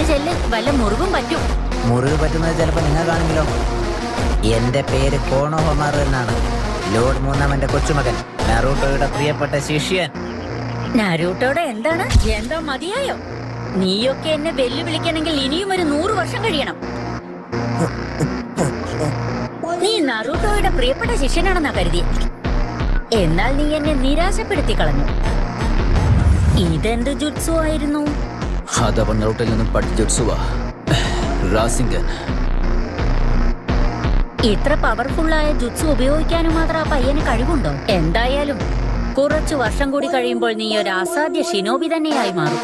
ചെല്ല് വല്ല മുറിവും പറ്റും. മുറിവ് പറ്റുന്നത് ചിലപ്പോ നിങ്ങൾക്കാണെങ്കിലോ? എന്റെ പേര് കോണോഹമാറു എന്നാണ്. ലോർഡ് മൂന്നാമന്റെ കൊച്ചുമകൻ, നറൂട്ടോയുടെ പ്രിയപ്പെട്ട ശിഷ്യൻ. നറൂട്ടോയുടെ എന്താണ്? എന്താ മതിയായോ? നീയൊക്കെ എന്നെ വെല്ലുവിളിക്കണമെങ്കിൽ ഇനിയും ഒരു 100 വർഷം കഴിയണം. നീ നറൂട്ടോയുടെ പ്രിയപ്പെട്ട ശിഷ്യനാണെന്നാ കരുതി. എന്നാൽ നീ എന്നെ നിരാശപ്പെടുത്തി കളഞ്ഞു. ഇതെന്ത് ജുട്സു ആയിരുന്നു? അതവൻ നറൂട്ടോയിൽ നിന്നും പഠിച്ച ജുട്സുവാ, റാസിംഗൻ. ഇത്ര പവർഫുള്ളായ ജുട്സു ഉപയോഗിക്കാനും മാത്രം ആ പയ്യന് കഴിവുണ്ടോ? എന്തായാലും കുറച്ചു വർഷം കൂടി കഴിയുമ്പോൾ നീ ഒരു അസാധ്യ ഷിനോബി തന്നെയായി മാറും.